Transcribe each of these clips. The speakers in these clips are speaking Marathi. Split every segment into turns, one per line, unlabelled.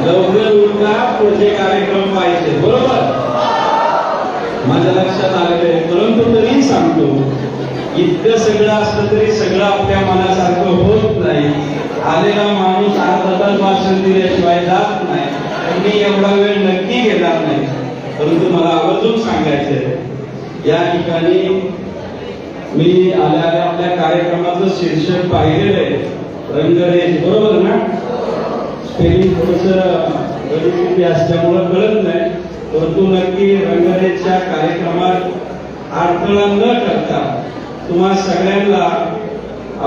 लवकर उठा, पुढचे कार्यक्रम पाहिजे, बरोबर? माझ्या लक्षात आलेलं आहे, परंतु तरी सांगतो, इतकं सगळं असलं तरी सगळं आपल्या मनासारखं होत नाही. आलेला माणूस अर्धा तास भाषण दिल्याशिवाय जात नाही. मी एवढा वेळ नक्की घेणार नाही, परंतु मला आवर्जून सांगायचंय, या ठिकाणी मी आलेल्या आपल्या कार्यक्रमाचं शीर्षक पाहिलेलं आहे, रंगरेष, बरोबर ना? स्पेलिंग थोडंसं असल्यामुळं कळत नाही, परंतु नक्की रंगरेषच्या कार्यक्रमात अडथळा न करता तुम्हा सगळ्यांना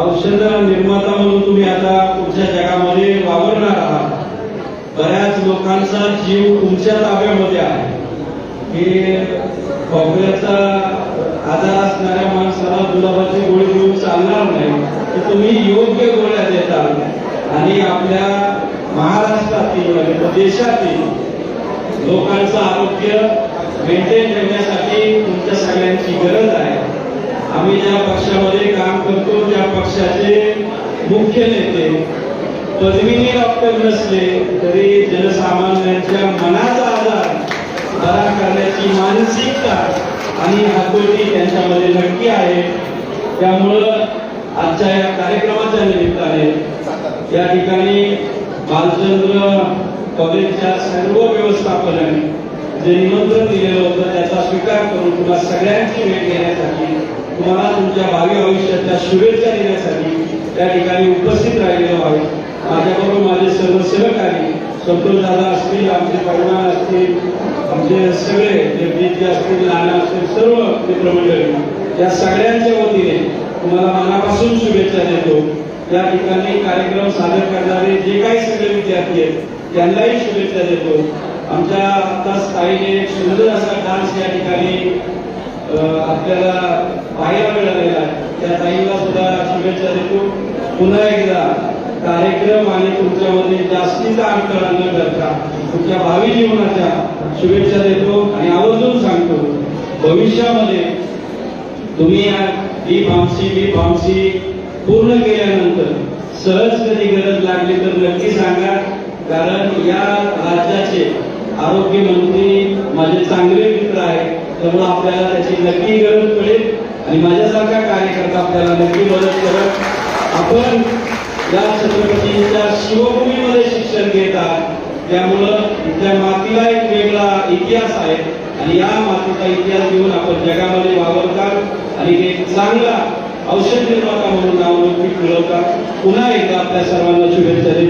औषध निर्माता म्हणून तुम्ही आता पुढच्या जगामध्ये वावरणार आहात. बऱ्याच लोकांचा जीव तुमच्या ताब्यामध्ये आहे. हे खोकल्याचा आजार असणाऱ्या माणसाला गुलाबाची गोळी देऊन चालणार नाही, तर तुम्ही योग्य गोळ्या देता आणि आपल्या महाराष्ट्रातील देशातील लोकांचं आरोग्य मेंटेन ठेवण्यासाठी तुमच्या सगळ्यांची गरज आहे. आम्ही ज्या पक्षामध्ये काम करतो त्या पक्षाचे मुख्य नेते पदवीने डॉक्टर नसले तरी जनसामान्यांच्या मनाचा आजार बरा करण्याची मानसिकता आणि आकुलती त्यांच्यामध्ये नक्की आहे. त्यामुळं आजच्या या कार्यक्रमाच्या निमित्ताने या ठिकाणी बालचंद्र कॉलेजच्या सर्व व्यवस्थापनाने जे निमंत्रण दिलेलं होतं त्याचा स्वीकार करून तुम्हाला सगळ्यांची भेट घेण्यासाठी, तुम्हाला तुमच्या भावी आयुष्याच्या शुभेच्छा देण्यासाठी त्या ठिकाणी उपस्थित राहिलेलो आहे. माझ्याबरोबर माझे सर्व सहकारी संतोष दादा असतील, आमचे परिवार असतील, आमचे सगळे जगदीशजी असतील, नाना असतील, सर्व मित्रमंडळी, या सगळ्यांच्या वतीने तुम्हाला मनापासून शुभेच्छा देतो. या ठिकाणी कार्यक्रम सादर करणारे जे काही सगळे विद्यार्थी आहेत त्यांनाही शुभेच्छा देतो. आमच्या आता ताईने एक सुंदर असा डान्स या ठिकाणी आपल्याला पाहायला मिळालेला आहे, त्या ताईला सुद्धा शुभेच्छा देतो. पुन्हा एकदा कार्यक्रम आणि तुमच्यामध्ये जास्तीचा अडथळा न करता तुमच्या भावी जीवनाच्या शुभेच्छा देतो आणि आवर्जून सांगतो, भविष्यामध्ये तुम्ही बी फार्मसी पूर्ण केल्यानंतर सहज कधी गरज लागली तर नक्की सांगा, कारण या राज्याचे आरोग्य मंत्री माझे चांगले मित्र आहेत. त्यामुळे आपल्याला त्याची नक्की गरज पडेल आणि माझ्यासारखा कार्यकर्ता आपल्याला नक्की मदत करत. आपण या छत्रपतींच्या शिवभूमीमध्ये शिक्षण घेत आहात, त्यामुळं इथल्या मातीला एक वेगळा इतिहास आहे आणि या मातीचा इतिहास घेऊन आपण जगामध्ये वावरतात आणि एक चांगला औषध निर्माता म्हणून नावलौकिक मिळवतात. पुन्हा एकदा आपल्या सर्वांना शुभेच्छा देतो.